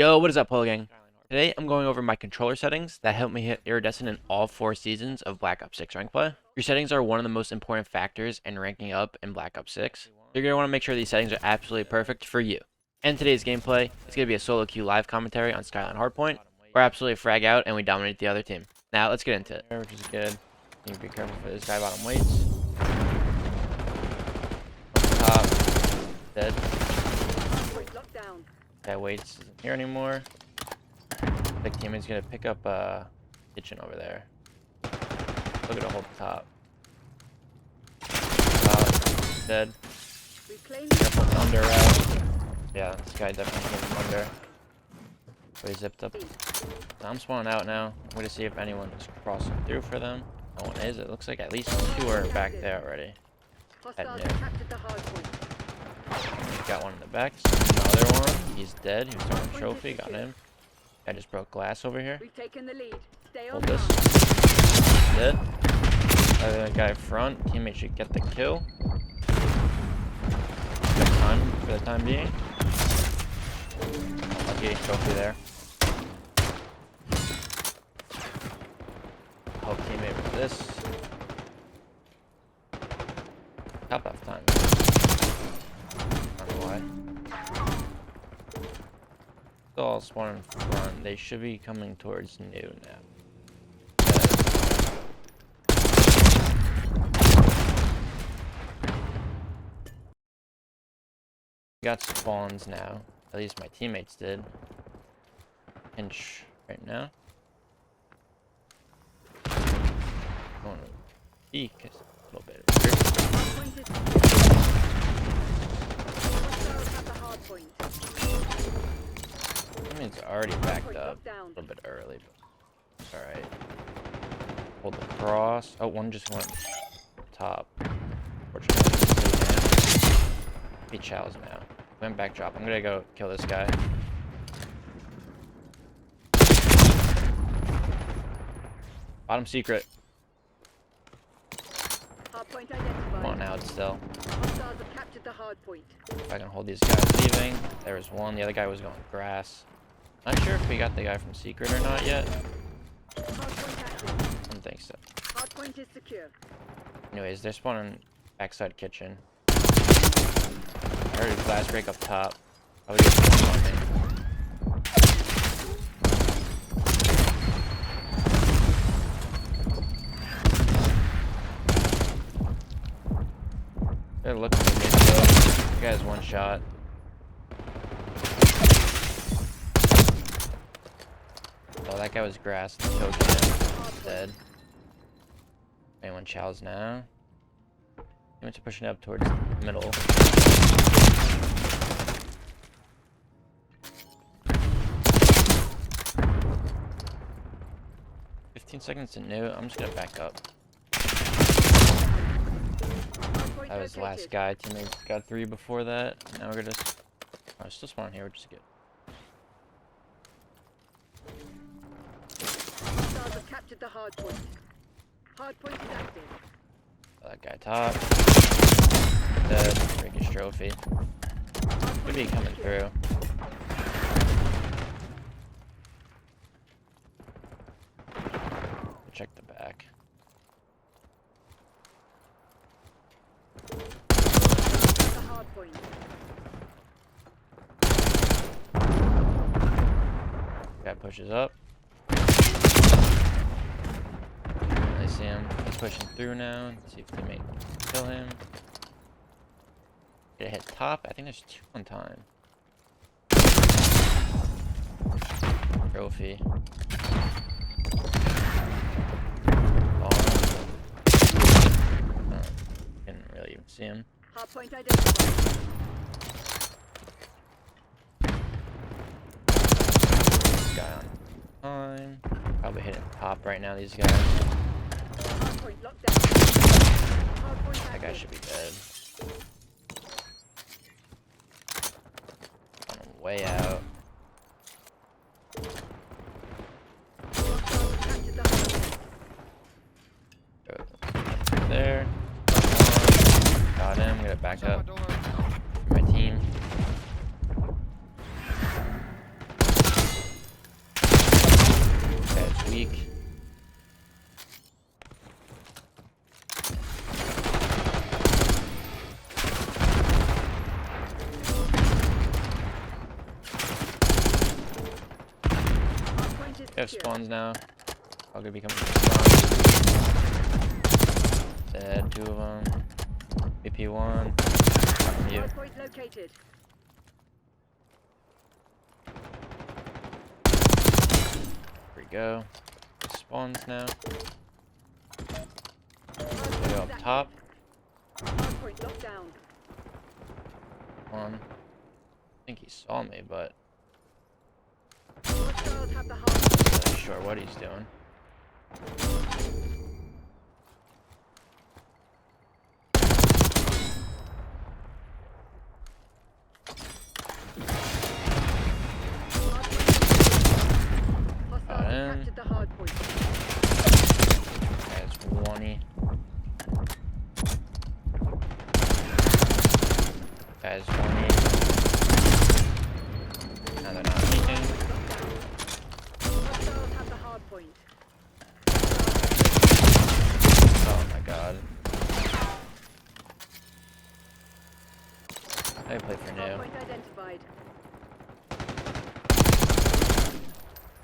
Yo, what is up, Polo Gang? Today, I'm going over my controller settings that help me hit Iridescent in all 4 seasons of Black Ops 6 rank play. Your settings are one of the most important factors in ranking up in Black Ops 6. You're going to want to make sure these settings are absolutely perfect for you. And today's gameplay is going to be a solo queue live commentary on Skyline Hardpoint. We're absolutely frag out and we dominate the other team. Now, let's get into it, which is good. You need to be careful for this guy bottom weights. Top. Dead. That weights isn't here anymore. The teammate's gonna pick up kitchen over there. Look at the whole top. Top. Dead. Careful with under route. Yeah, this guy definitely came from under. So he zipped up. So I'm spawning out now. I'm gonna see if anyone's crossing through for them. No one is. It looks like at least 2 are back there already. Got one in the back. Another one. He's dead. He was throwing a trophy. Got him. I just broke glass over here. Hold this. Dead. Other guy front. Teammate should get the kill. Good time for the time being. Lucky trophy there. Help teammate with this. Top half time. Why? Still all spawn in front. They should be coming towards new now. Got spawns now. At least my teammates did. Pinch right now. Going to peek a little bit. I mean, it's already backed up a little bit early, but it's alright. Hold the cross. Oh, one just went top. Fortunately, he chows now. Went back drop. I'm gonna go kill this guy. Bottom secret. Come on out still. If I can hold these guys leaving. There was one. The other guy was going grass. Not sure if we got the guy from secret or not yet. I don't think so. Anyways, they're spawning backside kitchen. I heard a glass break up top. Probably get something. They're looking for me still. You guys one shot. Oh, that guy was grass. Choking him. Dead. Anyone chows now? Teammates are pushing up towards the middle. Seconds to new. I'm just gonna back up. That was the last guy. Teammates got 3 before that. Now we're gonna just. Oh, still spawning here, which is good. Captured the hard point. Hard point is active. That guy top. Dead. Break his trophy. Could be coming through. Check the back. Guy pushes up. I see him. He's pushing through now. Let's see if teammate can kill him. Get a hit top. I think there's 2 on time. Trophy. Didn't really even see him. Hardpoint identified. This guy on time. Probably hitting top right now, these guys. That guy should be dead. On him way out. There. Got him. I'm gonna back up. My team. weak. We have spawns now. I'll be coming from spawn. Dead, 2 of them. BP1. You. Point located. Here we go. Spawns now. We go up top. Point locked down. One. I think he saw me, but Hostiles have the I'm not really sure what he's doing. Captured the hard point. That's 20. Guys, 20. Now they're not peeking. Hostiles have the hard point. Oh my god. I play for new. Point identified.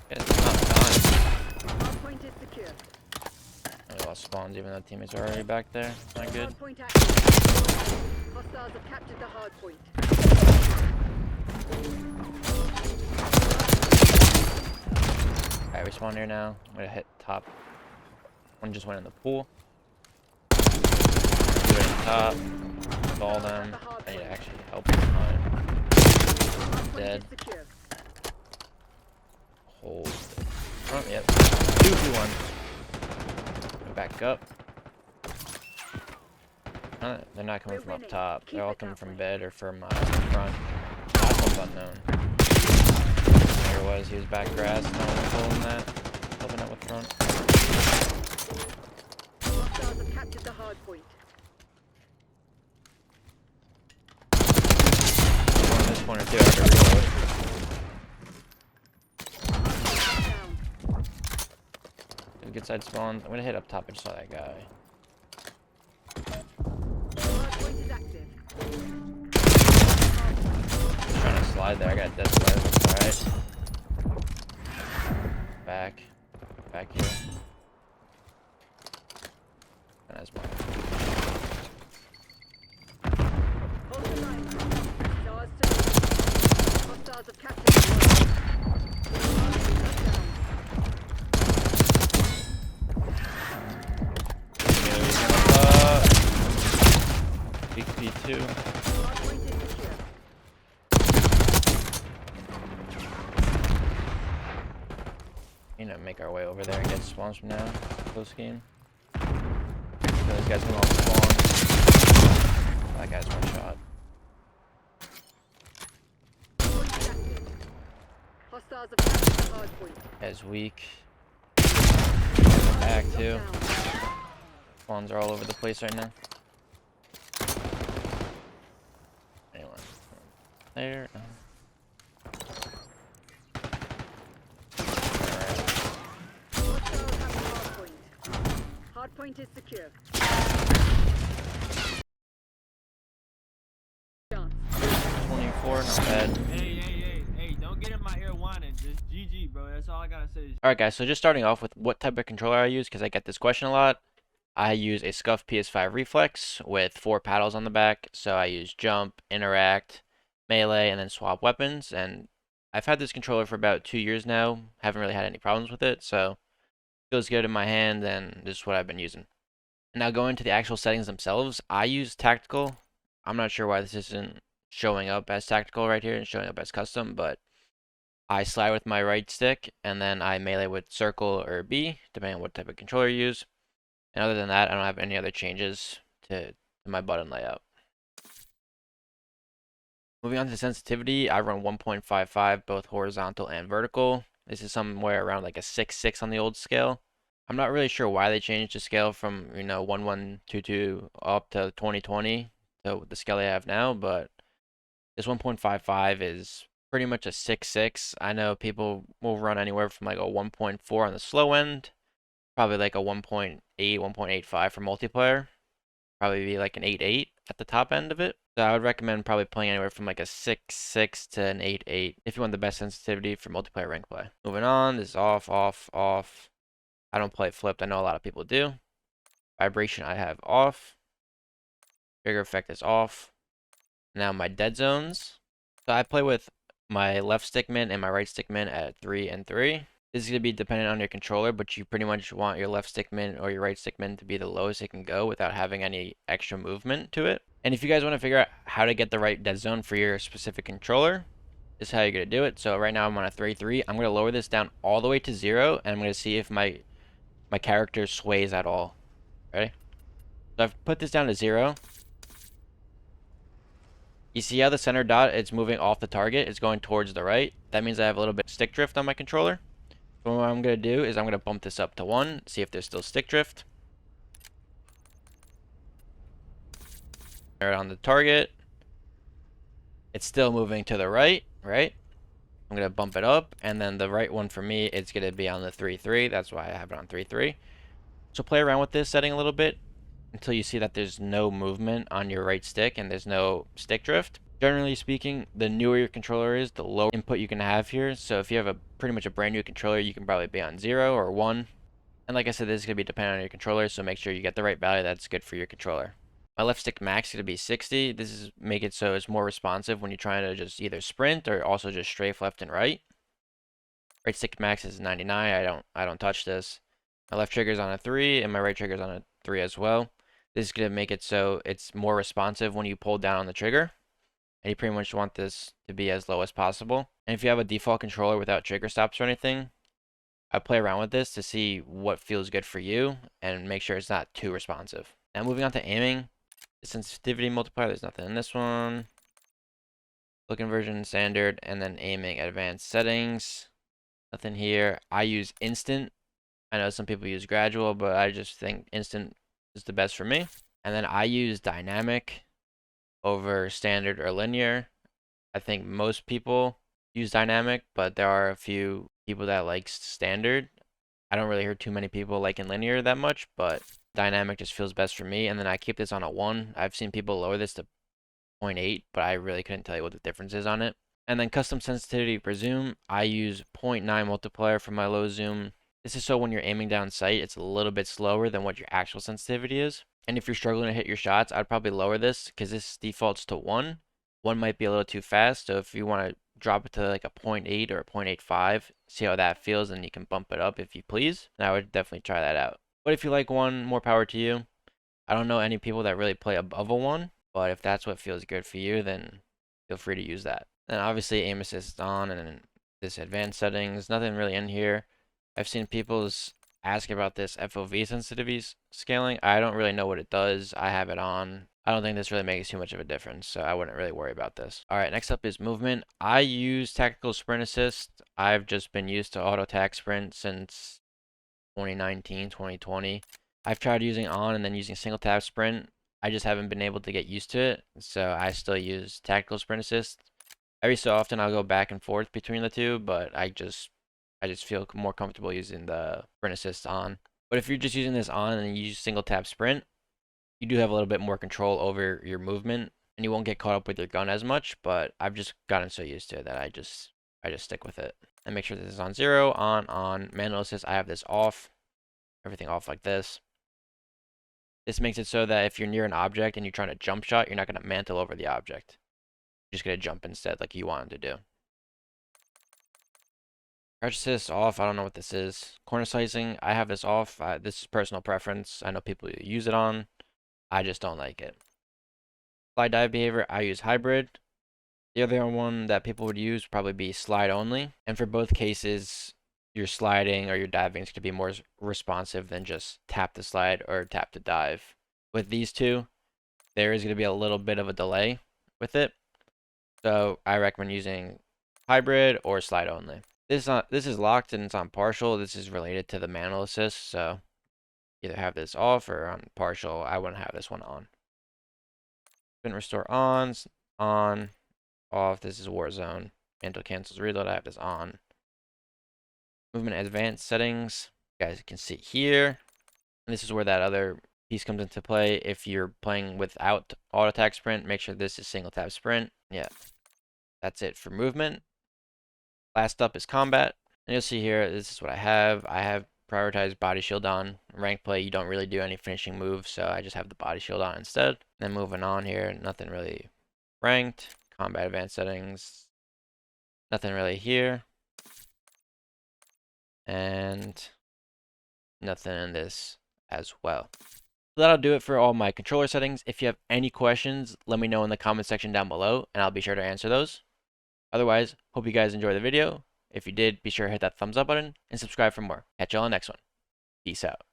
It's not done. Hard point is secure. We lost spawns even though teammates are already back there. Not good. Hard point active. Hostiles have captured the hard point. Alright, we spawn here now. I'm gonna hit top. One just went in the pool. Do it in top. Stall them. I need to actually help them behind. Dead. Hold front, yep. 2v1. Go back up. They're not coming from up top. They're all coming from bed or from front. Last one's unknown. There it was. He was back grass. No one was holding that. Helping out with front. Hostiles have captured the hard point. One this one or two. I have to reload. Good side spawns. I'm gonna hit up top. I just saw that guy. Point is active. Trying to slide there. I got dead slide. Alright. Back. Back here. And that's mine. Hold the line. Stars to hostiles have captured the BP2. You know, make our way over there and get spawns from now. Close game. So those guys come off spawn. That guy's one shot. Hostiles have captured the hard point. Guy's weak. Back too. Spawns are all over the place right now. Anyone there? Hard point is secure. 24, not bad. Hey, don't get in my ear whining. Just GG, bro. That's all I gotta say. Alright guys, so just starting off with what type of controller I use, because I get this question a lot. I use a Scump PS5 Reflex with 4 paddles on the back. So I use jump, interact, melee, and then swap weapons. And I've had this controller for about 2 years now. Haven't really had any problems with it, so feels good in my hand, and this is what I've been using. Now going to the actual settings themselves, I use tactical. I'm not sure why this isn't showing up as tactical right here and showing up as custom, but I slide with my right stick and then I melee with circle or B, depending on what type of controller you use. And other than that, I don't have any other changes to my button layout. Moving on to sensitivity, I run 1.55 both horizontal and vertical. This is somewhere around like a 6.6 on the old scale. I'm not really sure why they changed the scale from, 1122 up to 2020 to the scale I have now, but this 1.55 is pretty much a 6.6. I know people will run anywhere from like a 1.4 on the slow end, probably like a 1.8, 1.85 for multiplayer, probably be like an 8.8 at the top end of it. So I would recommend probably playing anywhere from like a 6.6 to an 8.8 if you want the best sensitivity for multiplayer rank play. Moving on, this is off, off, off. I don't play flipped. I know a lot of people do. Vibration I have off. Trigger effect is off. Now my dead zones. So I play with my left stick min and my right stick min at 3 and 3. This is going to be dependent on your controller, but you pretty much want your left stick min or your right stick min to be the lowest it can go without having any extra movement to it. And if you guys want to figure out how to get the right dead zone for your specific controller, this is how you're going to do it. So right now I'm on a 3-3. I'm going to lower this down all the way to 0, and I'm going to see if my character sways at all. Ready? So I've put this down to 0. You see how the center dot, it's moving off the target, it's going towards the right. That means I have a little bit of stick drift on my controller. So what I'm going to do is I'm going to bump this up to 1, see if there's still stick drift. Right on the target. It's still moving to the right, right? I'm going to bump it up, and then the right one for me, it's going to be on the 3-3. That's why I have it on 3-3. So play around with this setting a little bit until you see that there's no movement on your right stick and there's no stick drift. Generally speaking, the newer your controller is, the lower input you can have here. So if you have a pretty much a brand new controller, you can probably be on 0 or 1. And like I said, this is going to be dependent on your controller, so make sure you get the right value that's good for your controller. My left stick max is going to be 60. This is make it so it's more responsive when you're trying to just either sprint or also just strafe left and right. Right stick max is 99. I don't touch this. My left trigger's on a 3 and my right trigger's on a 3 as well. This is going to make it so it's more responsive when you pull down on the trigger. And you pretty much want this to be as low as possible. And if you have a default controller without trigger stops or anything, I play around with this to see what feels good for you and make sure it's not too responsive. Now moving on to aiming. The sensitivity multiplier, there's nothing in this one. Look inversion standard, and then aiming advanced settings. Nothing here. I use instant. I know some people use gradual, but I just think instant is the best for me. And then I use dynamic over standard or linear. I think most people use dynamic, but there are a few people that like standard. I don't really hear too many people liking linear that much, but dynamic just feels best for me. And then I keep this on a 1. I've seen people lower this to 0.8, but I really couldn't tell you what the difference is on it. And then custom sensitivity for zoom, I use 0.9 multiplier for my low zoom. This is so when you're aiming down sight, it's a little bit slower than what your actual sensitivity is. And if you're struggling to hit your shots, I'd probably lower this because this defaults to 1. 1 might be a little too fast, so if you want to drop it to like a 0.8 or a 0.85, see how that feels, and you can bump it up if you please. And I would definitely try that out. But if you like 1, more power to you. I don't know any people that really play above a 1, but if that's what feels good for you, then feel free to use that. And obviously aim assist is on, and then this advanced settings, nothing really in here. I've seen people ask about this FOV sensitivity scaling. I don't really know what it does. I have it on. I don't think this really makes too much of a difference, so I wouldn't really worry about this. All right, next up is movement. I use tactical sprint assist. I've just been used to auto tac sprint since 2019, 2020. I've tried using on and then using single tap sprint. I just haven't been able to get used to it, so I still use tactical sprint assist. Every so often I'll go back and forth between the two, but I just feel more comfortable using the sprint assist on. But if you're just using this on and then you use single tap sprint, you do have a little bit more control over your movement and you won't get caught up with your gun as much, but I've just gotten so used to it that I just stick with it. And make sure this is on 0, on. Manual assist, I have this off. Everything off like this. This makes it so that if you're near an object and you're trying to jump shot, you're not going to mantle over the object. You're just going to jump instead like you wanted to do. Crouch assist off. I don't know what this is. Corner slicing, I have this off. This is personal preference. I know people use it on. I just don't like it. Slide dive behavior, I use hybrid. The other one that people would use would probably be slide only. And for both cases, your sliding or your diving is going to be more responsive than just tap to slide or tap to dive. With these two, there is going to be a little bit of a delay with it. So I recommend using hybrid or slide only. This is locked and it's on partial. This is related to the manual assist, so either have this off or on partial. I wouldn't have this one on. Sprint restore on, off. This is Warzone. Mantle cancels reload. I have this on. Movement advanced settings. You guys can see here. And this is where that other piece comes into play. If you're playing without auto attack sprint, make sure this is single tap sprint. Yeah. That's it for movement. Last up is combat. And you'll see here, this is what I have. I have prioritized body shield on. Rank play, you don't really do any finishing moves, so I just have the body shield on instead. Then moving on here, nothing really ranked. Combat advanced settings, nothing really here. And nothing in this as well. So that'll do it for all my controller settings. If you have any questions, let me know in the comment section down below, and I'll be sure to answer those. Otherwise, hope you guys enjoyed the video. If you did, be sure to hit that thumbs up button and subscribe for more. Catch y'all on the next one. Peace out.